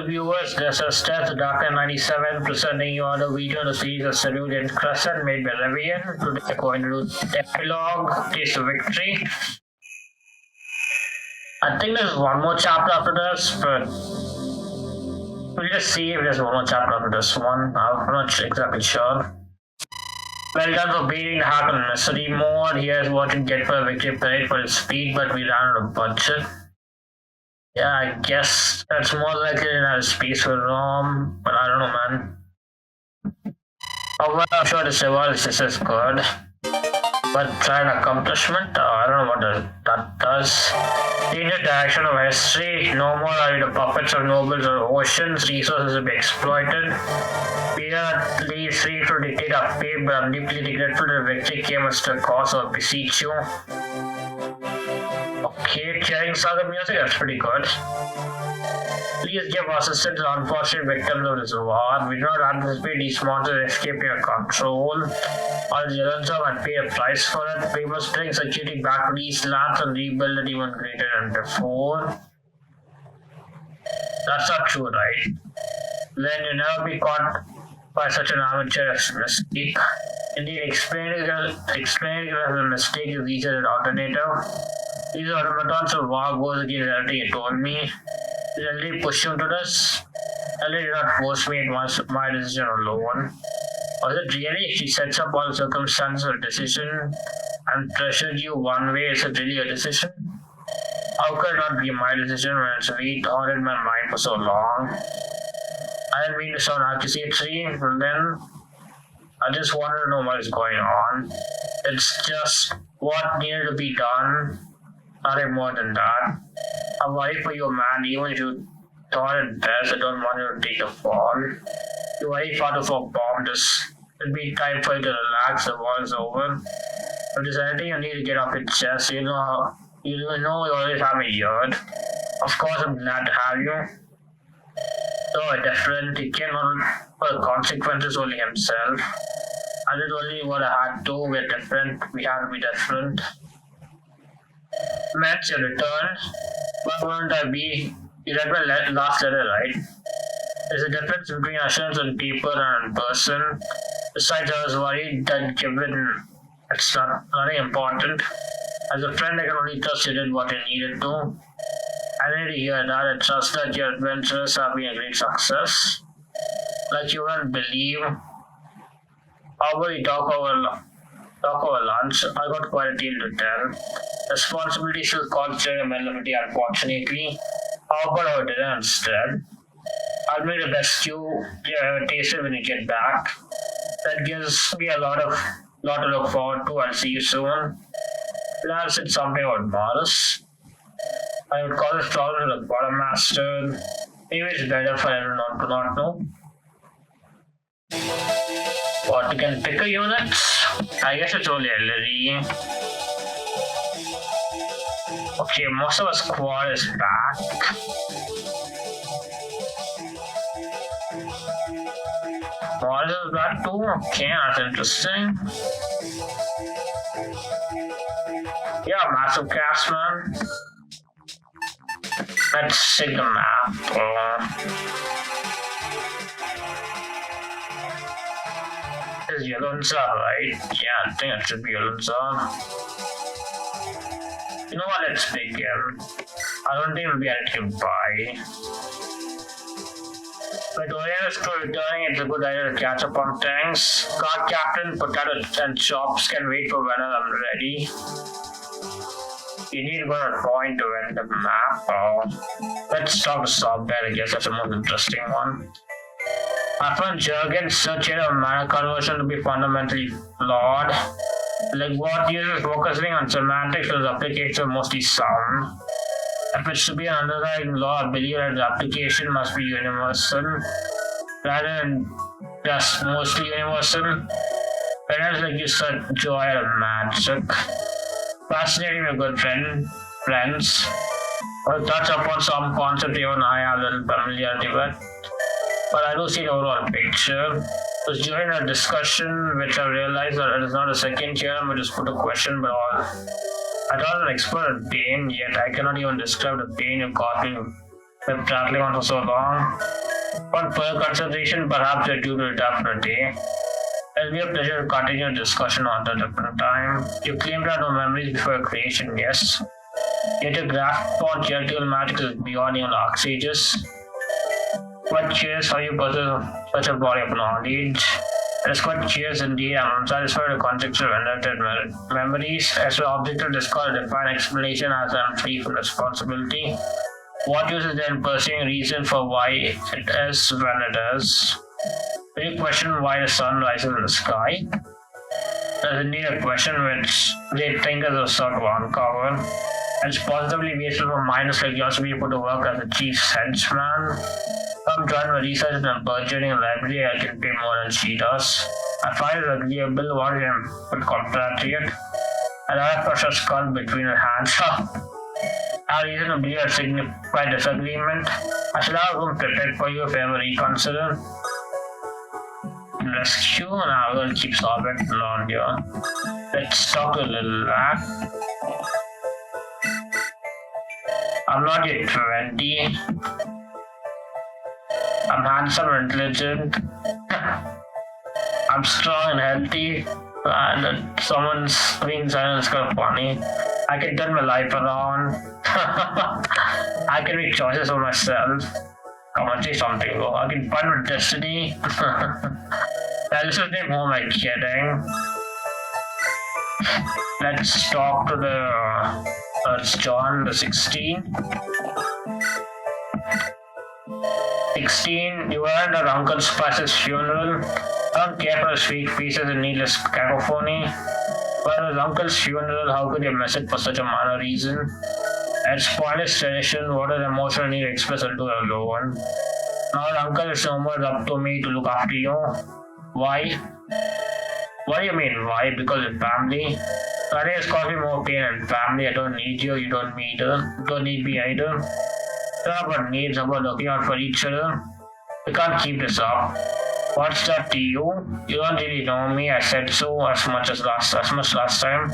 viewers, this is Test Doctor 97 presenting you on the video in the series of Cerulean Crescent made by Rivian. Today we're going to do Epilogue, Taste of Victory. I think there's one more chapter after this, but we'll just see if there's one more chapter after this one. I'm not exactly sure. Well done for beating the hack on mystery mode. Here's what you get for a victory parade for its speed, but we ran out of budget. Yeah, I guess that's more likely than a space for ROM, but I don't know, man. Oh, well, I'm sure the survival system is good. But try an accomplishment? I don't know what that does. Change the direction of history. No more are we the puppets of nobles or oceans. Resources will be exploited. We are least free to dictate our fate, but I'm deeply regretful that victory came at the cost of beseech you. Okay, cheering saga music, that's pretty good. Please give assistance to unfortunate victims of this war. We do not anticipate these monsters escaping your control. All the others might pay a price for it. We must bring security back to these lands and rebuild it even greater than before. That's not true, right? Then you'll never be caught by such an amateurish mistake. Indeed, explaining it as a mistake is easier than alternative. These automatons of war goes against everything you told me. Did I push you into this? Ellie did not force me, it was my decision alone. Was it really? She sets up all the circumstances of decision and pressured you one way. Is it really a decision? How could it not be my decision when it's weak haunted my mind for so long? I didn't mean to sound accusatory, but then I just wanted to know what is going on. It's just what needed to be done. Nothing more than that. I'm worried for you, man. Even if you thought it best, I don't want you to take a fall. You're very far too far bomb. It'll be time for you to relax. The war is over. If there's anything you need to get off your chest, you always have me here. Of course, I'm glad to have you. So different. He came on for the consequences only himself. I did only what I had to. We're different. We have to be different. Matt, your return. Why wouldn't I be? You read my last letter, right? There's a difference between assurance on paper and in person. Besides, I was worried that given it's nothing important. As a friend, I can only trust you did what you needed to. I need to hear that. I trust that your adventures have been a great success. Like you wouldn't believe. How about we talk over lunch? I got quite a deal to tell. Responsibility should culture and melody, unfortunately. How about our dinner instead? I'll make the best stew you ever tasted when you get back. That gives me a lot to look forward to. I'll see you soon. Lance said something about Morris. I would call this problem to the quartermaster. Maybe it's better for everyone to not know. What, you can pick a unit? I guess it's only Ellery. Okay, most of our squad is back. Morris is back too? Okay, that's interesting. Yeah, massive cast, man. Let's take the map. This is Yalunza, right? Yeah, I think it should be Yalunza. You know what, let's begin. I don't think we'll be anything to buy. But Orion is still returning, it's a good idea to catch up on things. Guard Captain, Potato and Chops can wait for whenever I'm ready. You need to go to a point to end the map. Let's talk to Software, I guess that's the most interesting one. My friend Jurgen searched a mana conversion to be fundamentally flawed. Like what uses focusing on semantics as applications are mostly sound. If it should be an underlying law, I believe that the application must be universal rather than just mostly universal. Parents like you said, joy of magic. Fascinating, my good friends. I'll touch upon some concept even I have a little familiarity with. But I do see the overall picture. It was during a discussion which I realized that it is not a second theorem, which is put a question, but I thought an expert in pain, yet I cannot even describe the pain you caused me Been prattling on for so long. On further consideration, perhaps you're due to retire for a day. It'll be a pleasure to continue the discussion at a different time. You claimed to have no memories before your creation, yes. Yet your grasp on theoretical magic is beyond your dark sages. But cheers how you possess such a body of knowledge. It's quite cheers indeed. I'm unsatisfied with the context of inherited memories. As an objective discourse, a defined explanation as I'm free from responsibility. What use is there in pursuing a reason for why it is when it is? When you question why the sun rises in the sky, there's indeed a question which great thinkers have sought to uncover. It's positively wasteful for minds like yours to be put to work as a chief henchman. I'm joined my research in a burgeoning library. I can pay more than she does. I find it agreeable, what is but compatriot, and I push a skull between her hands. I reason to believe a significant disagreement. I shall have room prepared for you if you ever reconsider. Rescue, and I will keep sorbet around here. Let's talk a little back. I'm not yet 20. I'm handsome and intelligent. I'm strong and healthy. And someone's being silent is kind of funny. I can turn my life around. I can make choices for myself. Come on, say something though. I can find my destiny. Now this is the more like kidding. Let's talk to the it's John the 16. 16. You were at your Uncle Spice's funeral. I don't care for his fake faces and needless cacophony. But at his uncle's funeral, how could you miss it for such a minor reason? It's pointless tradition. What is emotional need expressed into alone? Now the uncle is no more up to me to look after you. Why? What do you mean, why? Because of family? Nothing has caused me more pain and family. I don't need you, you don't need her. You don't need me either. It's not about needs, about looking out for each other. We can't keep this up. What's that to you? You don't really know me. I said so as much last time.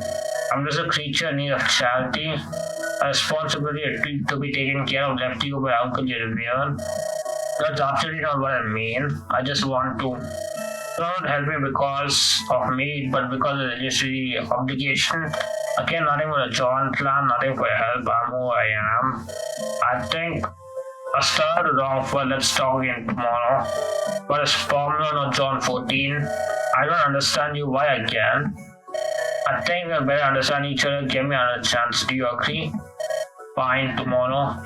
I'm just a creature in need of charity. A responsibility to be taken care of left to you by Uncle Rivian. That's absolutely not what I mean. I just want to. Don't help me because of me, but because of the legislative obligation. Again, nothing for the John plan, nothing for help. I'm who I am. I think I started off well. Let's talk again tomorrow. But it's Formula not John 14. I don't understand you. Why again? I think we better understand each other. Give me another chance. Do you agree? Fine, tomorrow.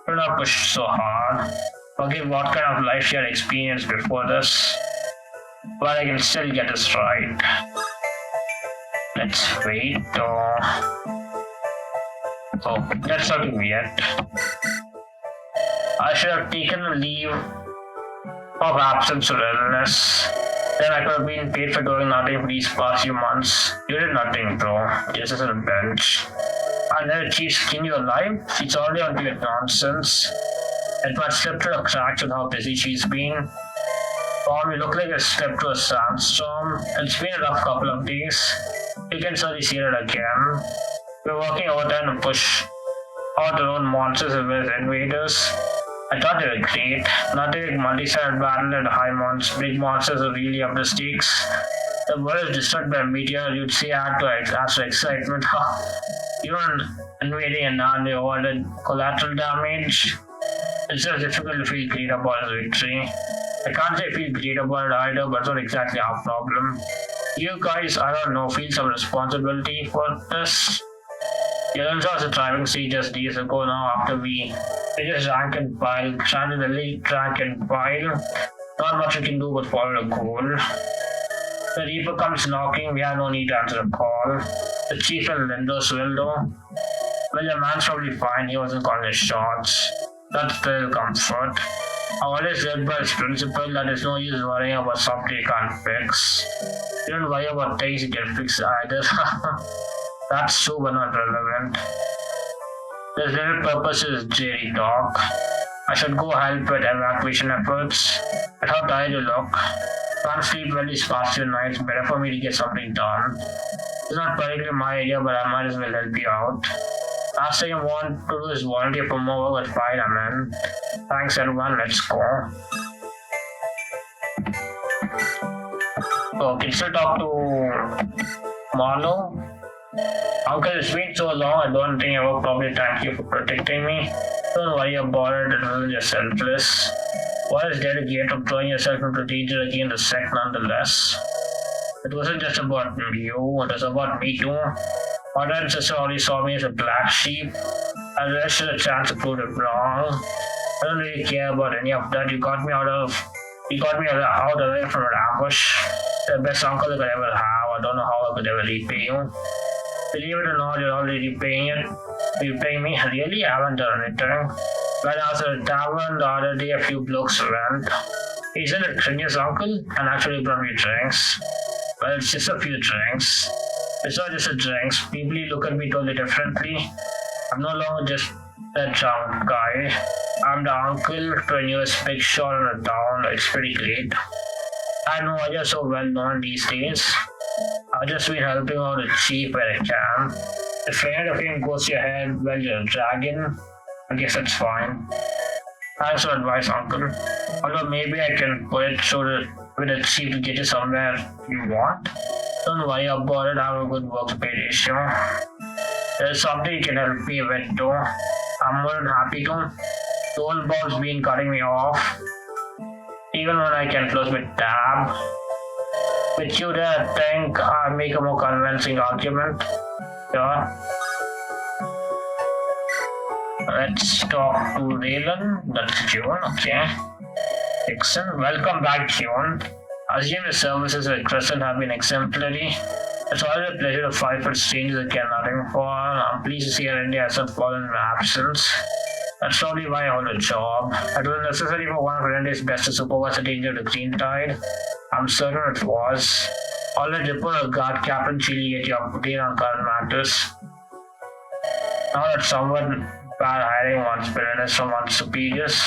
Do not push so hard. Forgive what kind of life you had experienced before this. But I can still get this right. Let's wait. Oh, that's not yet. I should have taken a leave of absence or illness. Then I could have been paid for doing nothing for these past few months. You did nothing, bro. Just as a bench. I never chief skinned you alive. She's already onto your nonsense. It might slip through the cracks with how busy she's been. Or we look like a step to a sandstorm. It's been a rough couple of days. You can certainly see it again. We're working overtime to push out our own monsters with invaders. I thought they were great. Nothing like multi-sided battle and high monsters. Big monsters are really up the stakes. The world is destroyed by a meteor. You'd say add to excitement. Even invading a non-rewarded collateral damage. It's just difficult to feel great about his victory. I can't say feel great about it either, but it's not exactly our problem. You guys, I don't know, feel some responsibility for this. You learned us a driving seat just days ago now after we just rank and file, trying to delete rank and file. Not much we can do but follow the goal. The Reaper comes knocking, we have no need to answer the call. The chief and Lindos will though. Well, the man's probably fine, he wasn't calling his shots. That's still comfort. I always live by his principle that there's no use worrying about something you can't fix. You don't worry about things you can fix either. That's true but not relevant. There's little purpose is Jerry talk. I should go help with evacuation efforts. But how tired you look. Can't sleep well these past few nights. Better for me to get something done. It's not particularly my idea, but I might as well help you out. Last thing I want to do is volunteer for more work with firemen. Thanks everyone, let's go. So, can still talk to Marlo? Uncle, it's been so long, I don't think I will probably thank you for protecting me. Don't worry about it, it wasn't just selfless. What is dedicated to throwing yourself into danger again the sect nonetheless? It wasn't just about you, it was about me too. Mother and sister already saw me as a black sheep. I wish had a chance to prove it wrong. I don't really care about any of that. You got me out away from an ambush. The best uncle I could ever have. I don't know how I could ever repay you. Believe it or not, you're already repaying me. Really? I haven't done anything. When I was at the tavern the other day, a few blokes went. Isn't it Trinya's uncle? And actually brought me drinks. Well, it's just a few drinks. It's not just a drinks. People look at me totally differently. I'm no longer just that drunk guy. I'm the uncle to a newest big shot in the town. It's pretty great. I know I'm just so well known these days. I've just been helping out the chief where I can. If any of him goes to your head, well, you're a dragon. I guess that's fine. Thanks for advice, uncle. Although maybe I can put it through with the chief to get you somewhere you want. Don't worry about it, I have a good work-pay ratio. There's something you can help me with too. I'm more than happy to. The old bob's been cutting me off. Even when I can close my tab. With you there, I think I'll make a more convincing argument. Yeah. Let's talk to Raylan. That's June, okay. Excellent. Welcome back, June. I assume your services at Crescent have been exemplary. It's always a pleasure to fight for strangers I care nothing for. I'm pleased to see your India hasn't fallen in my absence. That's probably why I hold a job. It was necessary for one of India's best to supervise the danger of the green tide. I'm certain it was. I'll let report a guard Captain Chili get you up to date on current matters. Now that someone bad hiring one's bitterness from one's superiors.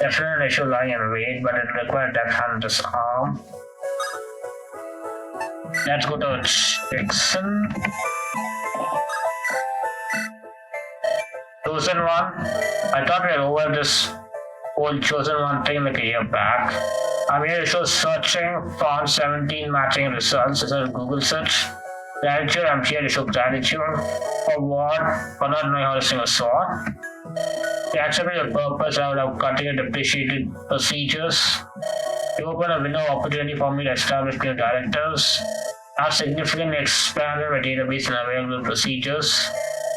Definitely an issue lying in wait, but it requires depth hand this arm. Let's go to Dixon. Chosen one. I thought we were over this whole chosen one thing like a year back. I'm here to show searching, found 17 matching results. Is that a Google search? Gratitude, I'm here to show gratitude. For what? For not knowing how to sing a song. To accept your purpose, I would have continued depreciated procedures. You open a window of opportunity for me to establish new directors. I've significantly expanded my database and available procedures.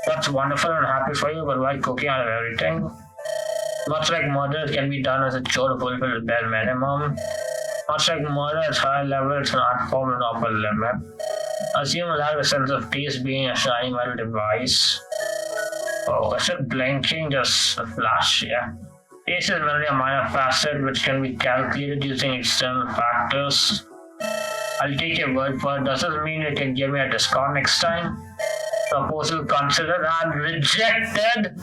That's wonderful and happy for you, but why cooking out of everything? Much like murder, it can be done as a chore to fulfill the bare minimum. Much like murder, it's high level, it's an art form and upper limit. Assume I have a sense of taste being a shiny metal device. Oh, is it blinking? Just a flash, yeah. Taste is merely a minor facet which can be calculated using external factors. I'll take your word for it. Does this mean you can give me a discount next time? Proposal considered and rejected.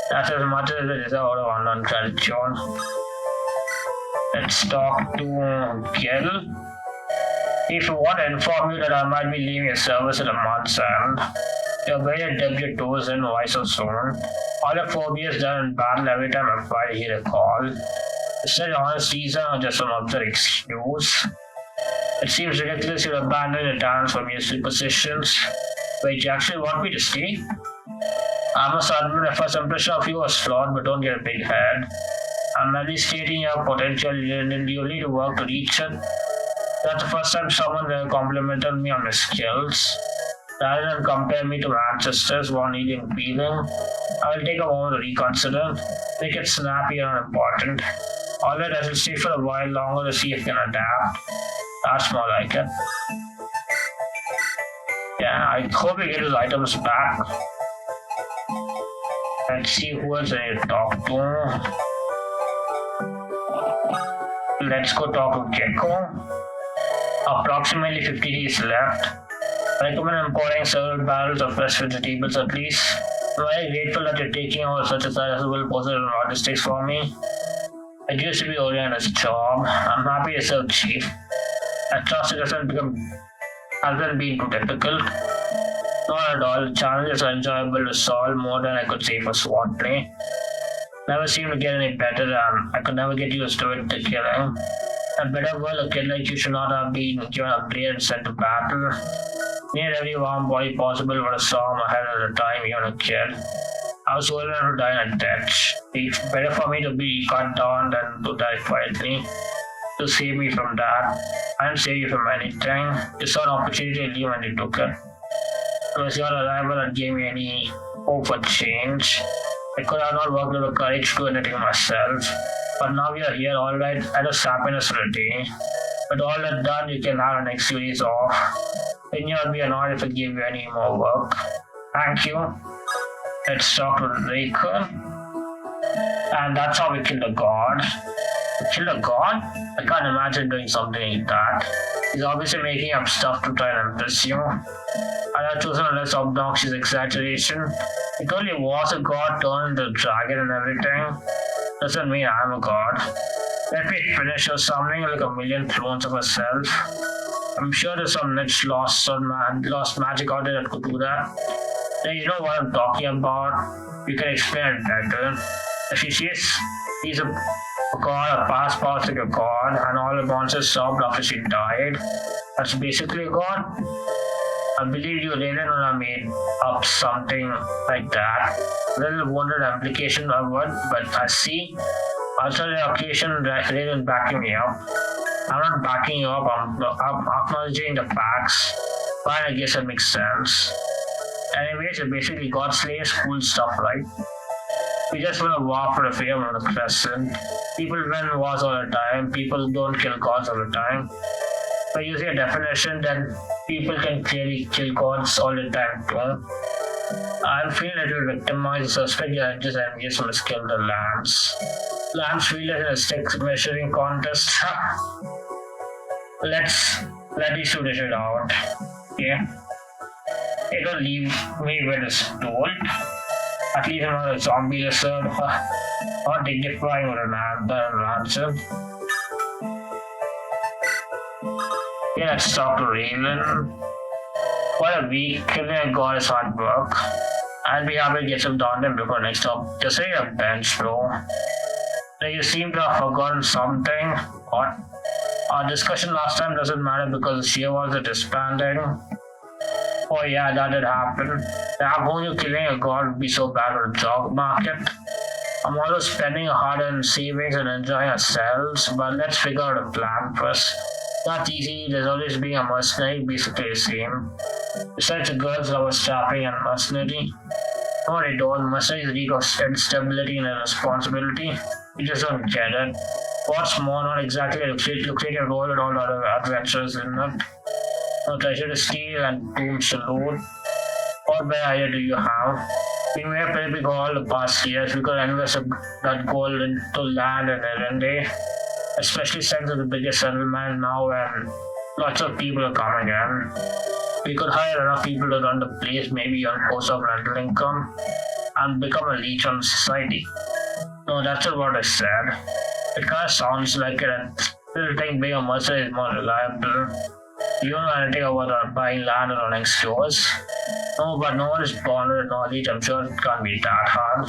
That's as much as it is out of unknown gratitude. Let's talk to Gil. If you want to inform you that I might be leaving your service at a month's end, you're very dip your toes in. Why so soon? All the phobias done in battle every time I try to hear a call. Is that an honest reason or just some absurd excuse? It seems ridiculous you abandon your talents for musical positions. Wait, you actually want me to stay? I must admit my first impression of you was flawed, but don't get a big head. I'm merely stating your potential, you need to work to reach it. That's the first time someone ever complimented me on my skills. Rather than compare me to my ancestors one eating feeling, I will take a moment to reconsider, make it snappy and important. Alright, I will stay for a while longer to see if I can adapt. That's more like it. Yeah, I hope we get his items back. Let's see who else I need to talk to. Let's go talk to Gecko. Approximately 50 days left. I recommend importing several barrels of fresh vegetables at least. I'm very grateful that you're taking over such a sizable portion of logistics for me. It used to be Oriana's job. I'm happy to serve Chief. I trust it hasn't been too difficult. Not at all. The challenges are enjoyable to solve more than I could say for SWAT play. Never seemed to get any better, and I could never get used to it to killing. A better world, a kid like you should not have been given a blade and sent to battle. Near every warm body possible would have saw him ahead of the time, even a kid. I was old enough to die in a ditch. It's better for me to be cut down than to die quietly. To save me from that. I didn't save you from anything. You saw an opportunity to leave and you took it. It was your arrival that gave me any hope for change. I could have not worked with the courage to do anything myself. But now we are here, alright. I just happiness for a day. With all that done, you can have the next few days off. Then you'll be annoyed if I give you any more work. Thank you. Let's talk to Raycon. And that's how we killed a god. We killed a god? I can't imagine doing something like that. He's obviously making up stuff to try and impress you. I have chosen a less obnoxious exaggeration. It only was a god turned into a dragon and everything. Doesn't mean I'm a god. Let me finish or something like a million clones of herself. I'm sure there's some niche lost magic out there that could do that. Then you know what I'm talking about. You can explain it better. If she says he's a god, a past like a god, and all the monsters stopped after she died, that's basically a god. I believe you really know I made up something like that. Little wonder the implication of what, but I see. Also, the occasion Raven backing me up. I'm not backing you up, I'm acknowledging the facts. Fine, I guess it makes sense. Anyways, it basically God slaves, cool stuff, right? We just want to walk for the fireemblem on the crescent. People win wars all the time, people don't kill gods all the time. By using a definition, then people can clearly kill gods all the time too. I'm feeling a little victimized, suspect the judges and get some skill the Lance. Lance wheeler in a stick measuring contest. Let these two dish it out. Yeah. They don't leave me where it's told. At least I'm not a zombie lizard or dignifying with an answer. Yeah, let's talk to Raven. What a week, killing a god is hard work. I'll be happy to get some downtime before next up. Just say a bench, bro. Now you seem to have forgotten something. What? Our discussion last time doesn't matter because the sheer was disbanding. Oh yeah, that did happen. How only killing a god would be so bad for the job market. I'm always spending hard on savings and enjoying ourselves, but let's figure out a plan first. Not easy, there's always being a mercenary, basically the same. Besides, the girls love staffing and mercenary. No, they don't. Mercenaries reek of stability and responsibility. You just don't get it. What's more, not exactly a lucrative role with all other adventures in it. No treasure to steal and tombs to loot. What better idea do you have? We may have probably go all the past years. We could invest that gold into land and Erende. Especially since it's the biggest settlement now and lots of people are coming in. We could hire enough people to run the place, maybe on course of rental income, and become a leech on society. No, that's not what I said. It kind of sounds like it, and people think being a mercenary is more reliable. You don't know anything about buying land or running stores. No, but no one is born with knowledge. I'm sure it can't be that hard.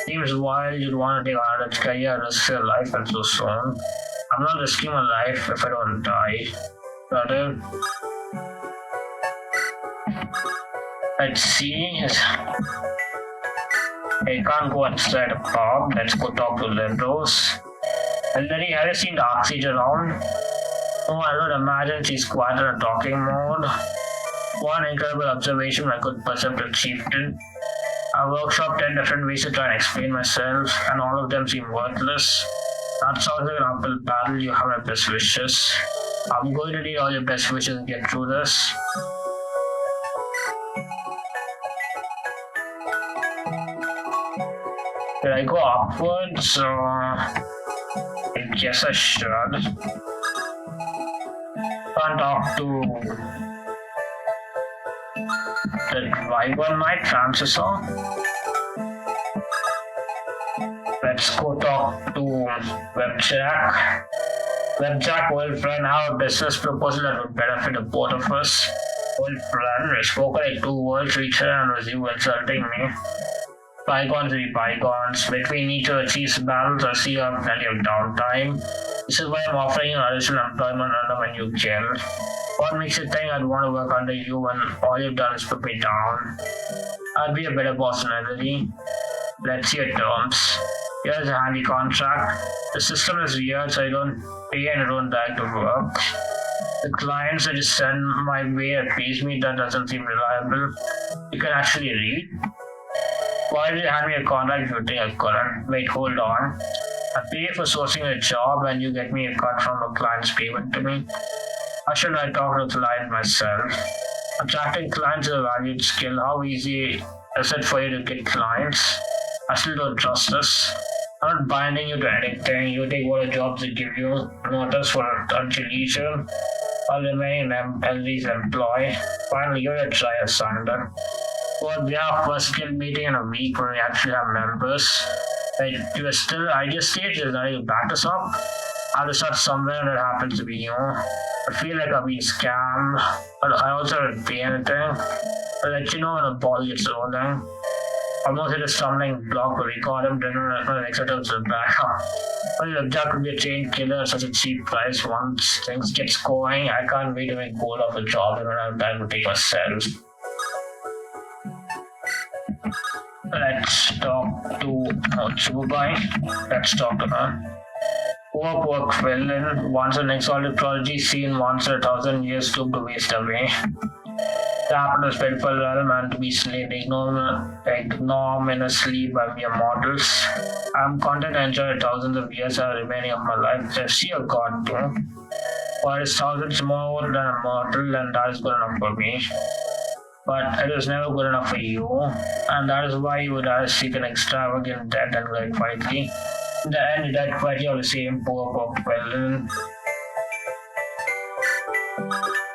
Seems wild you'd want to take on a career, risk your life, and so soon. I'm not risking my life if I don't die. Brother. Let's see. I can't go inside a pub. Let's go talk to Lindos. Ellery, have you seen Dark Siege around? Oh, I don't imagine she's quite in a talking mode. One incredible observation I could perceive the chieftain. I workshopped 10 different ways to try and explain myself, and all of them seem worthless. That sounds like an uphill battle. You have my best wishes. I'm going to need all your best wishes to get through this. Did I go upwards? I guess I should. Can't talk to the rival knight, Francisco. Let's go talk to Webjack. Webjack, old friend, I have a business proposal that would benefit the both of us. old friend. We spoke like two words to each other and was you insulting me. Bygones be bygones. Between each of the chief's battles, I see you have plenty of downtime. This is why I'm offering you additional employment under my new guild. What makes you think I'd want to work under you when all you've done is put me down? I'd be a better boss than Emily. Let's see your terms. Here's a handy contract. The system is weird, so I don't pay and I don't like to work. The clients that you send my way pays me that doesn't seem reliable. You can actually read. Why did you hand me a contract if you think I couldn't? Wait, hold on. I pay for sourcing a job and you get me a cut from the client's payment to me. How should I talk to the client myself? Attracting clients is a valued skill. How easy is it for you to get clients? I still don't trust this. I'm not binding you to anything. You take what jobs they give you. Notice for until leisure. I'll remain Ellie's employee. Finally, you're a try assignment. Well, we have first skill meeting in a week when we actually have members. Like, you are still at your stage, is that you back us up? I'll just start somewhere and it happens to be you. I feel like I've been scammed, but I also didn't pay anything. I'll let you know when the ball gets rolling. Almost hit a stumbling block, but we caught him, didn't accept us back up. Well, your object could be a chain killer at such a cheap price. Once things get going, I can't wait to make gold off a job. I don't have time to take myself. Let's talk to Tsubai. Let's talk to her. Poor villain. Once an exalted prodigy seen once in 1,000 years took to waste away. The happened to dreadful realm and to be slain ignominiously by mere mortals. I am content to enjoy thousands of years remaining of my life. Let's see a god too. For it is thousands more than a mortal, and that is good enough for me. But it is never good enough for you, and that is why you would rather seek an extravagant death than die quietly. In the end, you died quietly of the same poor villain.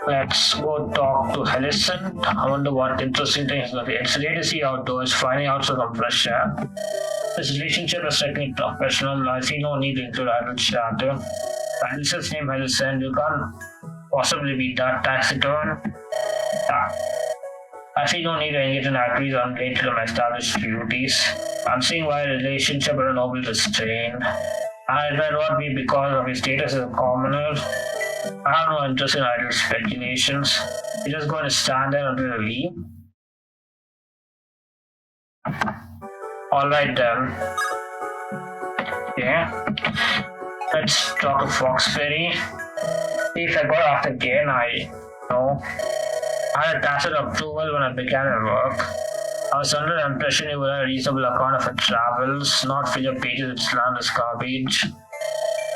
Let's go talk to Helicent. I wonder what interesting things going to be. It's great to see outdoors, finding out some fresh air. This relationship is strictly professional. I see no need to include idle chatter. Helicent's name Helicent. You can't possibly be that taciturn. I see no need to engage in activities unrelated to my established duties. I'm seeing why a relationship is a noble strain. And it might not be because of his status as a commoner. I have no interest in idle speculations. You're just going to stand there until you leave. Alright then. Yeah. Let's talk to Foxberry. If I got after again, I know. I had a tacit approval when I began my work. I was under the impression you would have a reasonable account of her travels, not fill your pages with slanderous garbage.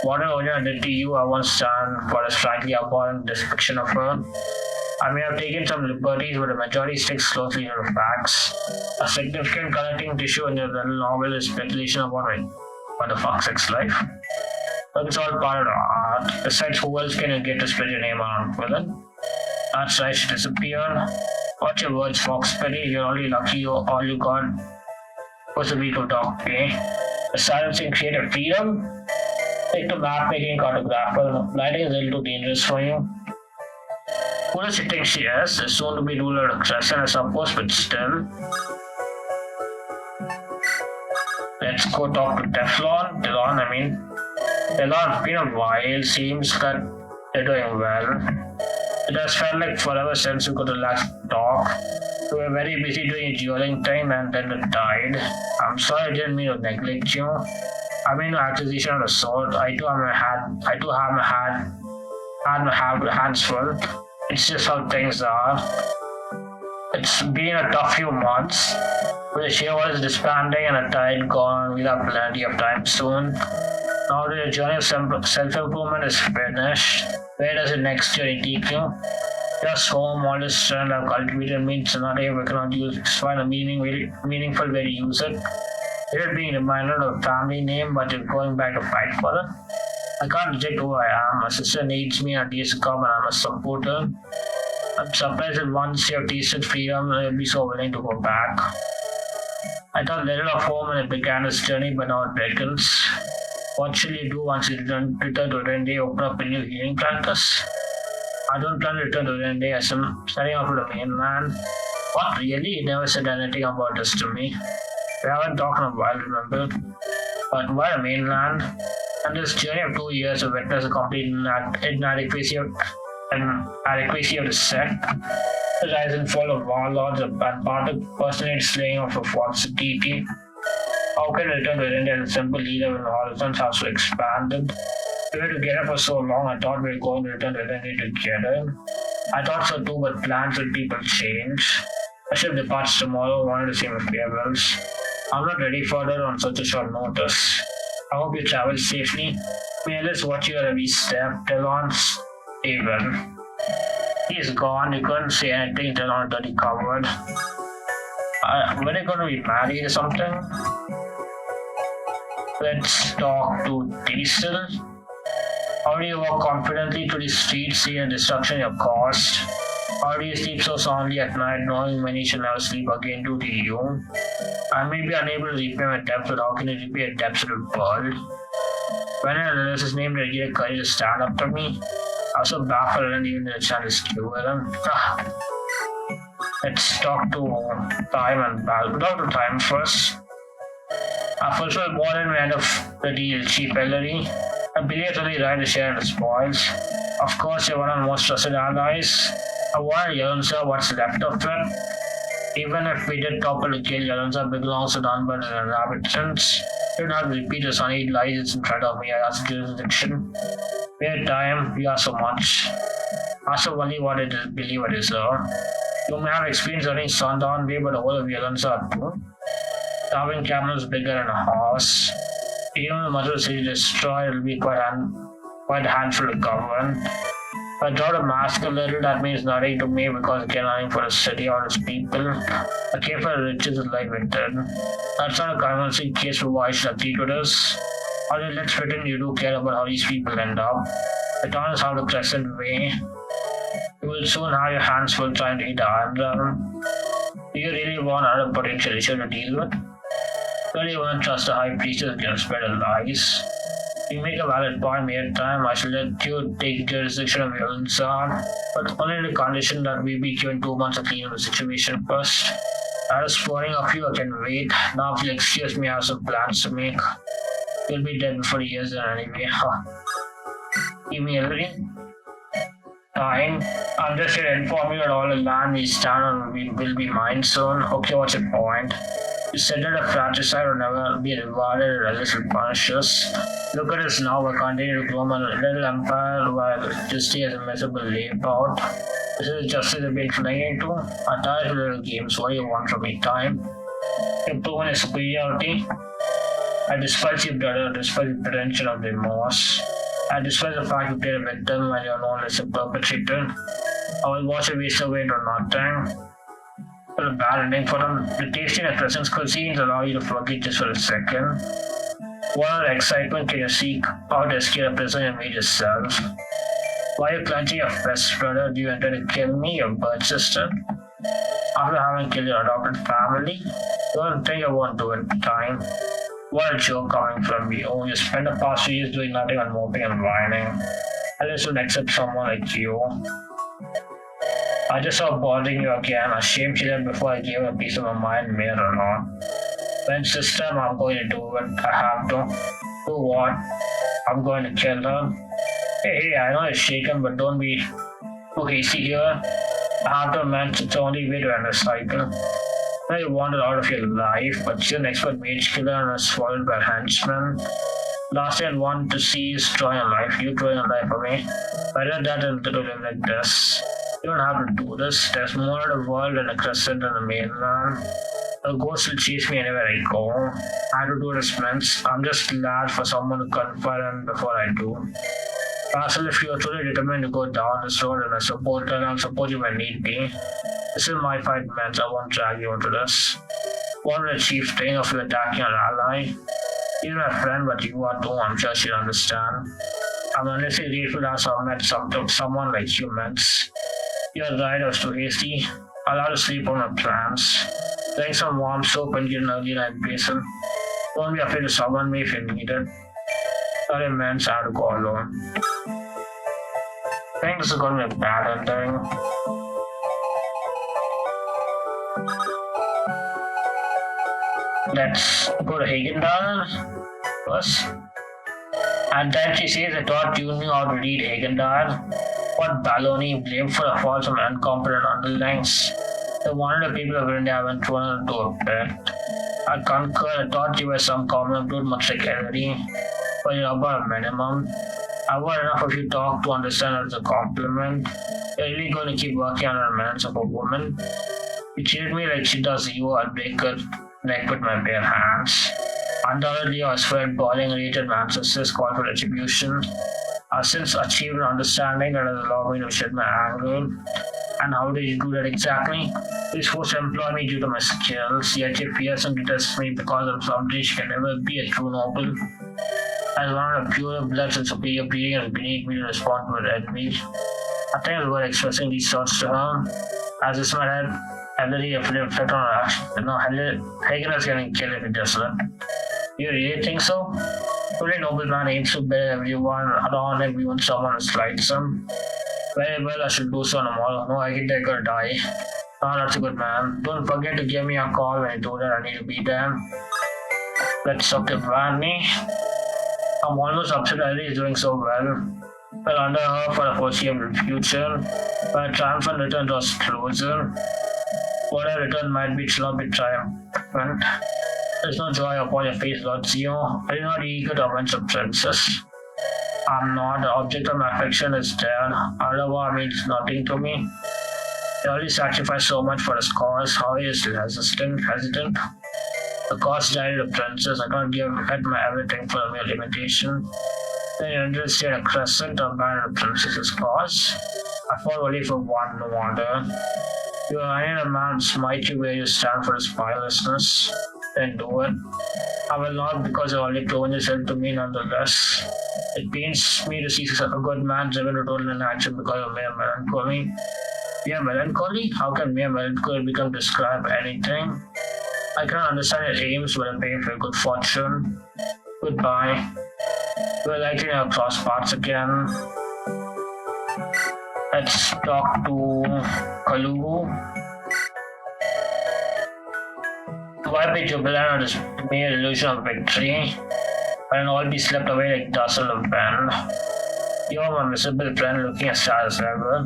Whatever Odin did to you, I won't stand for a frankly abhorrent depiction of her. I may have taken some liberties, but the majority sticks closely to the facts. A significant connecting tissue in your little novel is speculation about the fuck's sex life. But it's all part of the art. Besides, who else can you get to spread your name around with it? That's right, she disappeared. Watch your words, Foxberry. You're only lucky all you got was a week of dog pay. The silencing creative freedom? Take to map making cartographer. Lighting is a little too dangerous for you. Who does she think she is? The soon to be ruler of Crescent, I suppose, but still. Let's go talk to Teflon. Teflon, it's been a while. Seems that they're doing well. It has felt like forever since we could relax and talk. We were very busy doing a dueling thing and then it died. I'm sorry I didn't mean to neglect you. I mean no accusation of the sort. I do have my hands full. It's just how things are. It's been a tough few months. With the sheer was disbanding and a tide gone, we'll have plenty of time soon. Now that the journey of self-improvement is finished, where does the next journey take you? Just home, all this strength I've cultivated means scenario we cannot use. Find a meaningful way to use it. You're being reminded of a family name, but you're going back to fight for it. I can't reject who I am. My sister needs me and needs to come and I must support her. I'm surprised that once you have tasted freedom, you'll be so willing to go back. I thought little of home when it began this journey, but now it beckons. What shall you do once you return to Rende, open up a new healing practice? I don't plan to return to India as I'm setting off to the mainland. What really? You never said anything about this to me. We haven't talked in a while, remember? But why the mainland? And this journey of 2 years of witness a complete inadequacy of the sect. The rise and fall of warlords and part of personate slaying of a false deity. How can I return to India as a simple leader when horizons have so expanded? We were together for so long, I thought we were going to return to India together. I thought so too, but plans with people change. I ship departs tomorrow, wanted to see my farewells. I'm not ready for that on such a short notice. I hope you travel safely. May I just watch you at every step. Talon's even. He's gone, you couldn't say anything, Talon dirty covered. When are you gonna be married or something? Let's talk to Diesel. How do you walk confidently to the streets, seeing the destruction you have caused? How do you sleep so soundly at night, knowing when you shall never sleep again due to you? I may be unable to repay my debts, but how can I repay a debt to the world? When an analyst named to get courage to stand up to me, I was so baffled and even didn't chance to stew with him. Let's talk to time and balance. Talk to time first. I fulfilled more than the end of the deal, Chief Ellery. I believe only right to share the spoils. Of course, you're one of the most trusted allies. I want Yalunza what's left of it. Even if we did topple to kill Yalunza belongs to the unburned inhabitants. You don't have to repeat the sunny lies in front of me. I ask jurisdiction. We had time, you ask so much. Ask only what it is, believe it is, sir. You may have experience running Sundown Way, but the whole of Yalunza too. Carving camels bigger than a horse. Even the mother city destroyed, it'll be quite a handful to govern. If I draw the mask a little, that means nothing to me because I care nothing for the city or its people. I care for the riches of life it did. That's not a convincing case for why I should agree to this. Although let's pretend you do care about how these people end up. The town is how the Crescent Way. You will soon have your hands full trying to eat the Iron. Do you really want another potential issue to deal with? Really won't trust the high priestess can spread lies. You make a valid point, mere time. I shall let you take jurisdiction of your own son, but only on the condition that we be given 2 months to clean the situation first. That is pouring of you, I can wait. Now if you'll excuse me, I have some plans to make. You'll be dead before years then anyway. Give me everything. Fine. I'm just here to inform you that all the land we stand on will be mine soon. Okay, what's your point? You said that a fratricide will never be rewarded or a little punishes. Look at us now, we're continuing to grow my little empire while justice has a miserable layout. This is justice I've been clinging to. I'm tired of little games. What do you want from me? Time? Improving your superiority? I despise your brother, I despise the pretension of remorse. I despise the fact you played a victim when you're known as a perpetrator. I will watch you waste away to nothing. For a bad ending for them, the tasting of presence cuisines allow you to forget just for a second. What other excitement can you seek out to escape a prison and meet yourself? Why are you clenching your fist, brother? Do you intend to kill me, your birth sister? After having killed your adopted family? Don't think I won't do it in time. What a joke coming from you. You spent the past 2 years doing nothing but moping and whining. I just don't accept someone like you. I just saw bothering you again. Ashamed she left before I gave her a piece of my mind, mayor or not. When sister, I'm going to do what I have to. Do what? I'm going to kill her. Hey, I know you're shaken, but don't be too hasty here. I have to admit it's the only way to end the cycle. I know you want it out of your life, but you're an expert mage killer and are swallowed by henchmen. Last thing I want to see is throwing a life. You throwing a life away. Better that than to live like this. You don't have to do this. There's more to the world than a crescent and the mainland. The ghost will chase me anywhere I go. I have to do this, friends. I'm just glad for someone to confide in before I do. Castle, if you are truly determined to go down this road and I support you when need be. This is my fight, men. I won't drag you into this. What will achieve staying of you attacking an ally? You're my friend, but you are too. I'm sure she'll understand. I'm honestly grateful that I've met someone like you, Mets. You're right, I was too hasty. I'll have to sleep on my plans. Drink some warm soap and get an early night basin. Don't be afraid to summon me if you need it. Sorry, man, I have to go alone. I think this is going to be a bad ending. Let's go to Hagendal first. And then she says, I thought you knew how to read Hagendal. What baloney, blamed for a fault from incompetent underlings. The one of the people of India haven't thrown into a pit. I concur, I thought you were some common dude, much like Ellery, but you're above a minimum. I want enough of you talk to understand that it's a compliment. You're really going to keep working on the merits of a woman. You treat me like she does you, I'll break her neck with my bare hands. Undoubtedly, I was fed boiling rated ancestors called for retribution. I've since achieved an understanding that has allowed me to shed my anger. And how did you do that exactly? You're supposed to employ me due to my skills, yet you fierce and detest me because of something she can never be a true noble. As one of the pure bloods and superior breeding is beneath me to respond to her envy. I think it's worth expressing these thoughts to her, as this might have Ellery reflect on her action. No, Hagen is getting killed if he does that. You really think so? Every nobleman aims to bear everyone around him even someone slights him. Very well, I should do so tomorrow. No, I can take her die. Oh, that's a good man. Don't forget to give me a call when you do that. I need to be there. Let's talk to Brandy. I'm almost upset Ellie is doing so well. Well, under her for the foreseeable future. But a triumphant return was closer. Whatever return might be, it shall not be triumphant. There's no joy upon your face, Lord Zio. Are you not eager to avenge the princess? I'm not. The object of my affection is dead. Otherwise means nothing to me. He already sacrificed so much for his cause. How he is hesitant. The cause died the princess. I can't give my everything for a mere limitation. Then you understand a crescent of man the princess's cause. I fought only for one, no wonder. You are in a man to smite you where you stand for his firelessness. Then do it. I will not, because you already proven yourself to me nonetheless. It pains me to see a good man driven to total inaction because of mere melancholy. Mere melancholy? How can mere melancholy become describe anything? I cannot understand your aims, but I'm paying for your good fortune. Goodbye. We're likely to cross paths again. Let's talk to Kalugu. Why be jubilant on this mere illusion of victory? When all be swept away like dust on the wind. You are my miserable friend looking as sad as ever.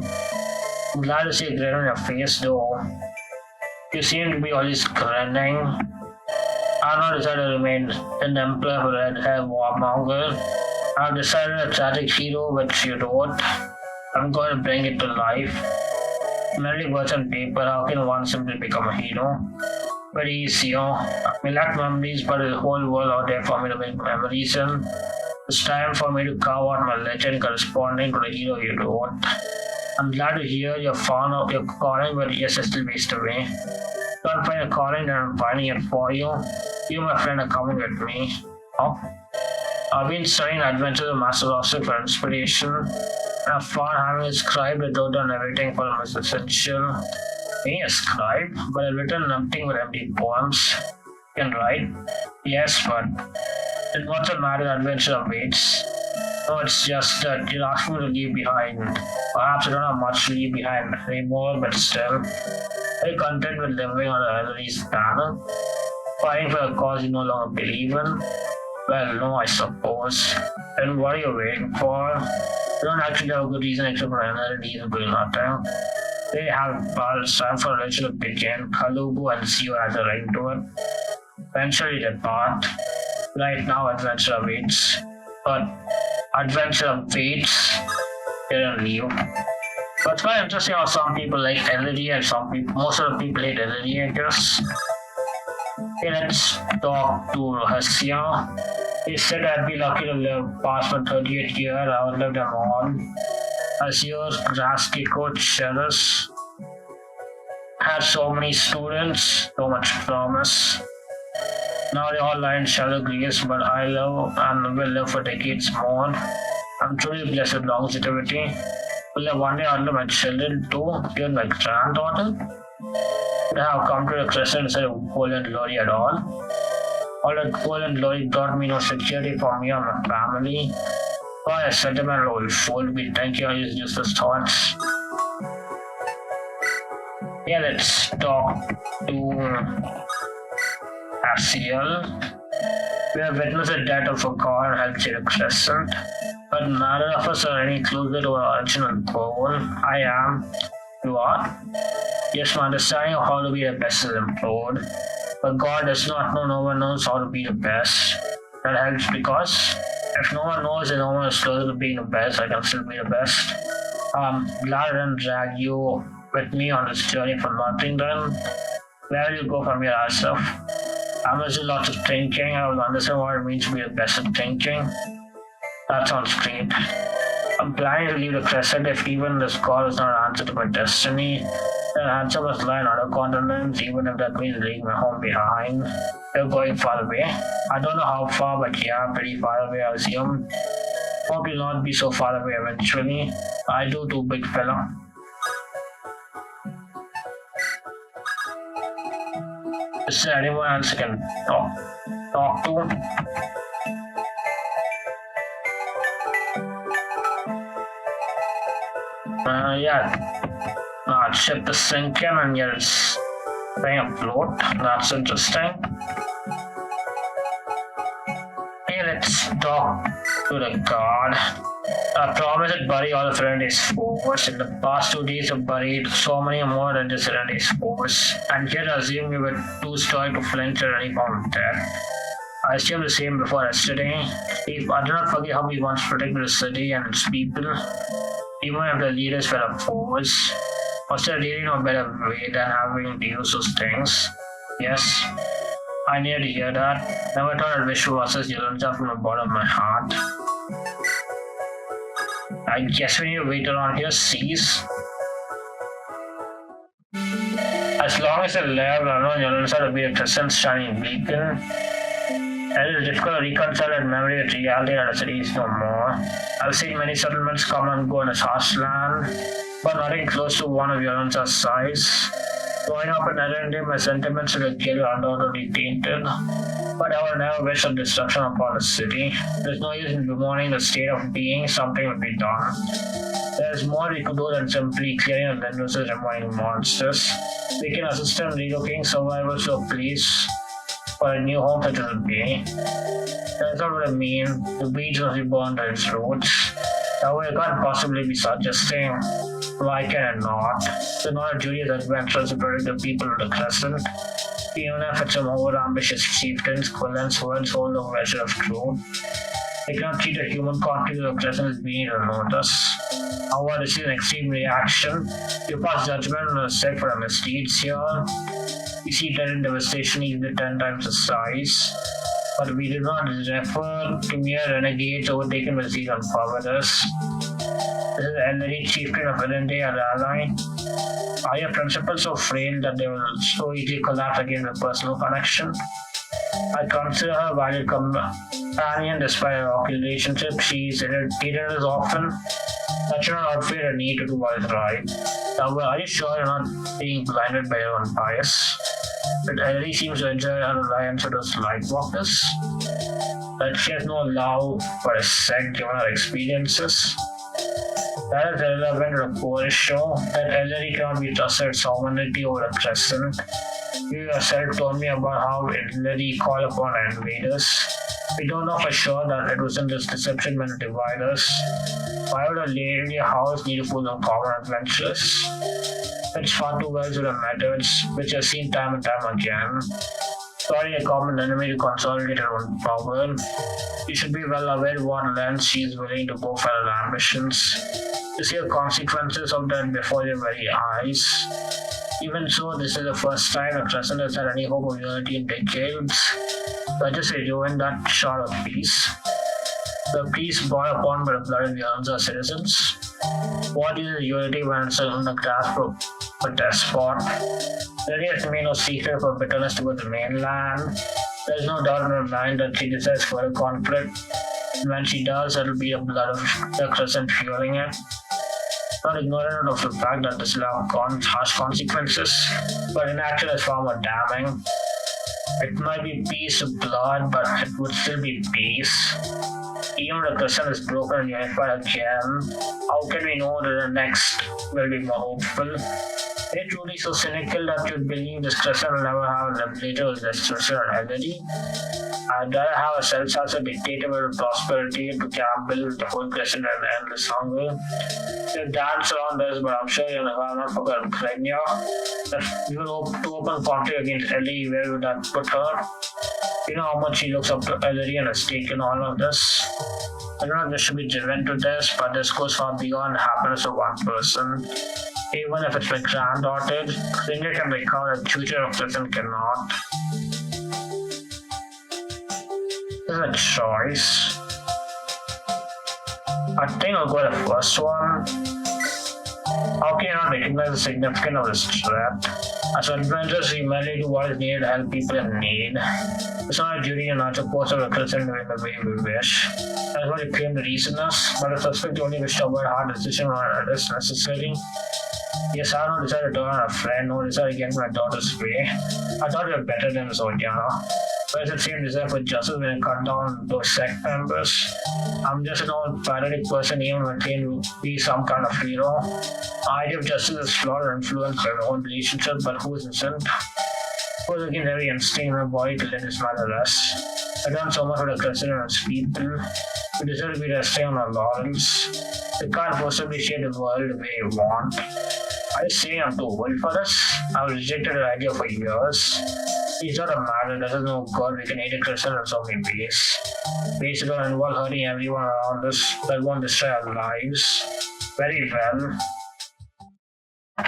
I'm glad to see a grin on your face though. You seem to be always grinning. I've not decided to remain an emperor for red hair warmonger. I've decided a tragic hero which you wrote. I'm going to bring it to life. Merely words on paper, how can one simply become a hero? Very easy, we lack memories, but there's a whole world out there for me to make memories in. It's time for me to carve out my legend corresponding to the hero you wrote. I'm glad to hear you're fond of your calling, but yes, it's still waste away. Don't find a calling, then I'm finding it for you. You, my friend, are coming with me. Oh. I've been studying Adventures of Master Roster for inspiration. I've found having a scribe that wrote down everything for him is essential. Being a scribe, but I've written nothing but empty poems. You can write? Yes, but then what's the matter? Adventure awaits. No, it's just that you're asking me to leave behind. Perhaps I don't have much to leave behind anymore, but still. Are you content with living on the Ellery's banner? Fighting for a cause you no longer believe in? Well, no, I suppose. Then what are you waiting for? You don't actually have a good reason except for another reason doing nothing. They have it's time for a legend to begin. Kalugu and Zio has a right to it. Eventually they part. Right now adventure awaits. But adventure awaits, they don't leave. But it's quite interesting how some people like Ellery and most of the people hate Ellery, I guess. Okay, let's talk to Rahasya. He said I'd be lucky to live past my 38th year. I would live them all. Azure, Grasky coach, Sheris had so many students, so much promise. Now they all lie in shallow graves, but I love and will live for decades more. I'm truly blessed with longevity. Will I one day outlive my children too, even my granddaughter? Would I have come to the crescent instead of gold and glory at all? All that gold and glory brought me no security for me or my family. Why a sentimental fool be thinking of his useless thoughts? Yeah, let's talk to Axial. We have witnessed the death of a god and Cerulean Crescent, but neither of us are any closer to our original goal. I am. You are? Yes, my understanding of how to be the best is improved. But God does not know, no one knows how to be the best. That helps because if no one knows and no one is closer to being the best, I can still be the best. Rather than drag you with me on this journey for nothing, then where will you go from here, Asaf? I'm doing lots of thinking. I will understand what it means to be the best at thinking. That sounds great. I'm planning to leave the crescent if even this call is not an answer to my destiny. Then answer must lie on other continents, even if that means leaving my home behind. We're going far away. I don't know how far, but yeah, pretty far away, I assume. Hope you'll not be so far away eventually. I do too, big fella. Is there anyone else I can talk to? Yeah. Ship is sinking and yet it's staying afloat. That's interesting. Okay, let's talk to the god. I promised to bury all the Serenity spores. In the past 2 days, I've buried so many more than the Serenity spores. And yet, I assume we were too stoic to flinch at any form of death. I assumed the same before yesterday. I do not forget how we once protected the city and its people, even if the leaders were a force. Was there really no better way than having to use those things? Yes, I needed to hear that. Never thought I'd wish to versus Yolanda from the bottom of my heart. I guess we need to wait around here, cease. As long as I live, I know Yolanda to be a crescent shining beacon. It is difficult to reconcile that memory with reality that the city is no more. I've seen many settlements come and go in this harsh land, but nothing close to one of Yolanda's size. Growing up in Netherlands, my sentiments will get undoubtedly tainted, but I will never wish for destruction upon the city. There's no use in bemoaning the state of being, something will be done. There's more we could do than simply clearing the windows and removing monsters. We can assist in relocating survivors to a place for a new home such as a bay. That's not what I mean. The beach must be burned at its roots. That way I can't possibly be suggesting why can I not. It's not a duty of adventurers to protect the people of the crescent. Even if it's some over-ambitious chieftains, quillans, who hold the measure of truth. They cannot treat a human conflict of the crescent as being a notice. However, this is an extreme reaction. You pass judgment on the sick for a misdeeds here. We see death and devastation even 10 times the size. But we do not refer to mere renegades overtaken with zeal and cowardice. This is the elderly chieftain of Elende and ally. Are your principles so frail that they will so easily collapse against a personal connection? I consider her a valued companion despite her rocky relationship. She is irritated as often. That should not outweigh her need to do what is right. However, are you sure you're not being blinded by your own bias? It really seems to enjoy her alliance with those lightwalkers. That she has no love for a sect given her experiences. That is irrelevant to the core issue. That elderly cannot be trusted sovereignty over a crescent. You yourself told me about how elderly call upon invaders. We don't know for sure that it wasn't just deception meant to divide us. Why would a lady house need to full of common adventures? It's far too well to the methods, which I've seen time and time again. Sorry, a common enemy to consolidate her own power. You should be well aware what lengths she is willing to go for her ambitions. You see the consequences of that before your very eyes. Even so, this is the first time the Crescent has had any hope of unity in decades. So I just ruined that shot of peace. The peace brought upon by the blood of Yolanda citizens. What is unity when it's in the grasp of a despot? There has made no secret for bitterness toward the mainland. There is no doubt in her mind that she desires further conflict. And when she does, it will be the blood of the Crescent fueling it. Not ignorant of the fact that this will have harsh consequences, but inaction is far more damning. It might be peace of blood, but it would still be peace. even the crescent is broken and unified again, how can we know that the next will be more hopeful? Are you truly so cynical that you believe this crescent will never have a liberator with destruction or energy? I'd rather have a self-censored dictator with prosperity to gamble with the whole crescent and endless hunger. You dance around this, but I'm sure you'll not forget Krenya. If you were to open conflict against Ellie, where would that put her? You know how much she looks up to Ellery and has taken all of this. I don't know if this should be driven to this, but this goes far beyond the happiness of one person. Even if it's my granddaughter, Krenya can recover the future of Crescent cannot. This is a choice. I think I'll go with the first one. How can you not recognize the significance of this threat? As adventurers, we merely do what is needed to help people in need. It's not a duty and not supposed to represent in the way we wish. That's why you claim the reasonness, but the suspect only wished to avoid a hard decision when it is necessary. Yes, I don't decide to turn on a friend, no desire to get my daughter's way. I thought you were better than Zodiana. But it's the same desire for justice when I cut down those sect members. I'm just an old pathetic person even when claiming to be some kind of hero. The idea of justice is flawed and influenced by my own relationship, but who isn't? Who's against every instinct in my body to let this matter rest? I've done so much for the Crescent and its people. We deserve to be resting on our laurels. We can't possibly shape the world the way you want. Are you saying I'm too old for this? I've rejected the idea for years. It's not a matter, doesn't know God, we can hate a Crescent in so many ways. Ways that don't involve hurting everyone around us, that won't destroy our lives. Very well.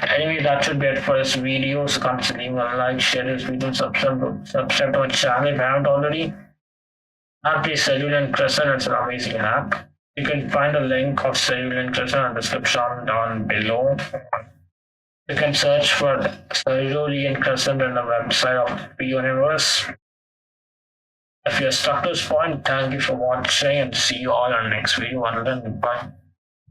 Anyway, that should be it for this video. So consider leaving a like, share this video, subscribe to my channel if you haven't already. And please Cerulean Crescent, it's an amazing app. You can find a link of Cerulean Crescent in the description down below. You can search for Cerulean Crescent on the website of the universe. If you're stuck to this point, thank you for watching and see you all in the next video. Until then, goodbye.